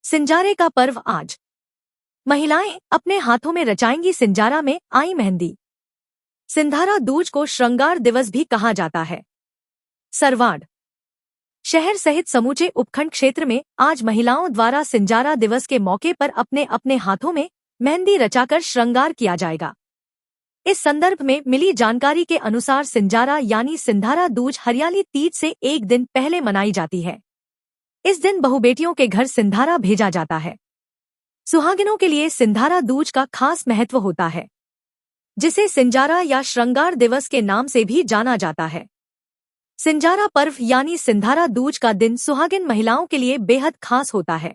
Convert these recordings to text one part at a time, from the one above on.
सिंजारे का पर्व आज। महिलाएं अपने हाथों में रचाएंगी सिंजारा में आई मेहंदी। सिंधारा दूज को श्रृंगार दिवस भी कहा जाता है। सरवाड शहर सहित समूचे उपखंड क्षेत्र में आज महिलाओं द्वारा सिंजारा दिवस के मौके पर अपने अपने हाथों में मेहंदी रचाकर श्रृंगार किया जाएगा। इस संदर्भ में मिली जानकारी के अनुसार सिंजारा यानी सिंधारा दूज हरियाली तीज से एक दिन पहले मनाई जाती है। इस दिन बहुबेटियों के घर सिंधारा भेजा जाता है। सुहागिनों के लिए सिंधारा दूज का खास महत्व होता है, जिसे सिंजारा या श्रृंगार दिवस के नाम से भी जाना जाता है। सिंजारा पर्व यानी सिंधारा दूज का दिन सुहागिन महिलाओं के लिए बेहद खास होता है।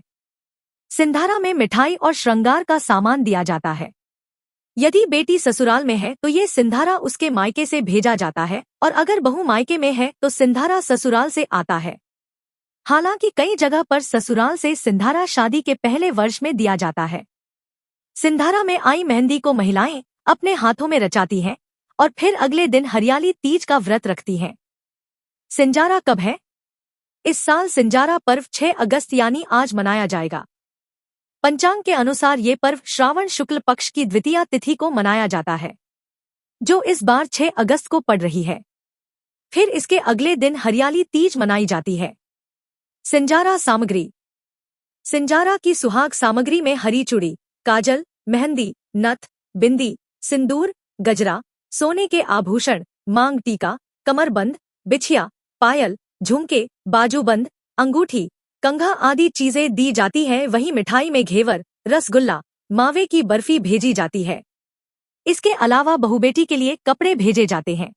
सिंधारा में मिठाई और श्रृंगार का सामान दिया जाता है। यदि बेटी ससुराल में है तो ये सिंधारा उसके मायके से भेजा जाता है, और अगर बहू मायके में है तो सिंधारा ससुराल से आता है। हालांकि कई जगह पर ससुराल से सिंधारा शादी के पहले वर्ष में दिया जाता है। सिंधारा में आई मेहंदी को महिलाएं अपने हाथों में रचाती हैं और फिर अगले दिन हरियाली तीज का व्रत रखती हैं। सिंजारा कब है? इस साल सिंजारा पर्व 6 अगस्त यानी आज मनाया जाएगा। पंचांग के अनुसार ये पर्व श्रावण शुक्ल पक्ष की द्वितीया तिथि को मनाया जाता है, जो इस बार 6 अगस्त को पड़ रही है। फिर इसके अगले दिन हरियाली तीज मनाई जाती है। सिंजारा सामग्री। सिंजारा की सुहाग सामग्री में हरी चूड़ी, काजल, मेहंदी, नथ, बिंदी, सिंदूर, गजरा, सोने के आभूषण, मांग टीका, कमरबंद, बिछिया, पायल, झुमके, बाजूबंद, अंगूठी, कंघा आदि चीजें दी जाती हैं। वहीं मिठाई में घेवर, रसगुल्ला, मावे की बर्फी भेजी जाती है। इसके अलावा बहुबेटी के लिए कपड़े भेजे जाते हैं।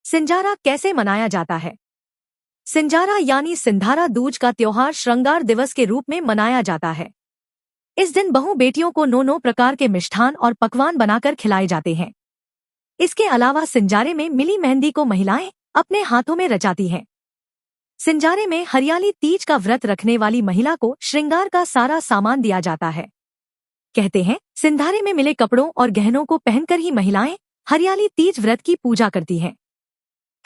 सिंजारा कैसे मनाया जाता है? सिंजारा यानी सिंधारा दूज का त्योहार श्रृंगार दिवस के रूप में मनाया जाता है। इस दिन बहु बेटियों को 9 प्रकार के मिष्ठान और पकवान बनाकर खिलाए जाते हैं। इसके अलावा सिंजारे में मिली मेहंदी को महिलाएं अपने हाथों में रचाती हैं। सिंजारे में हरियाली तीज का व्रत रखने वाली महिला को श्रृंगार का सारा सामान दिया जाता है। कहते हैं सिंधारे में मिले कपड़ों और गहनों को पहनकर ही महिलाएं हरियाली तीज व्रत की पूजा करती हैं।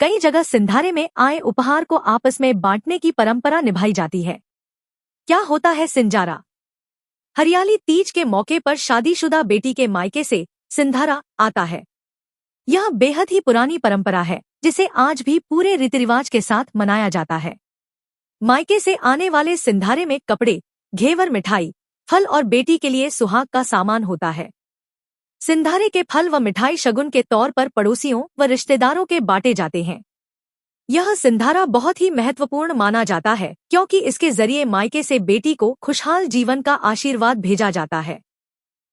कई जगह सिंधारे में आए उपहार को आपस में बांटने की परंपरा निभाई जाती है। क्या होता है सिंजारा? हरियाली तीज के मौके पर शादीशुदा बेटी के मायके से सिंधारा आता है। यह बेहद ही पुरानी परंपरा है, जिसे आज भी पूरे रीति रिवाज के साथ मनाया जाता है। मायके से आने वाले सिंधारे में कपड़े, घेवर, मिठाई, फल और बेटी के लिए सुहाग का सामान होता है। सिंधारे के फल व मिठाई शगुन के तौर पर पड़ोसियों व रिश्तेदारों के बांटे जाते हैं। यह सिंधारा बहुत ही महत्वपूर्ण माना जाता है, क्योंकि इसके जरिए मायके से बेटी को खुशहाल जीवन का आशीर्वाद भेजा जाता है।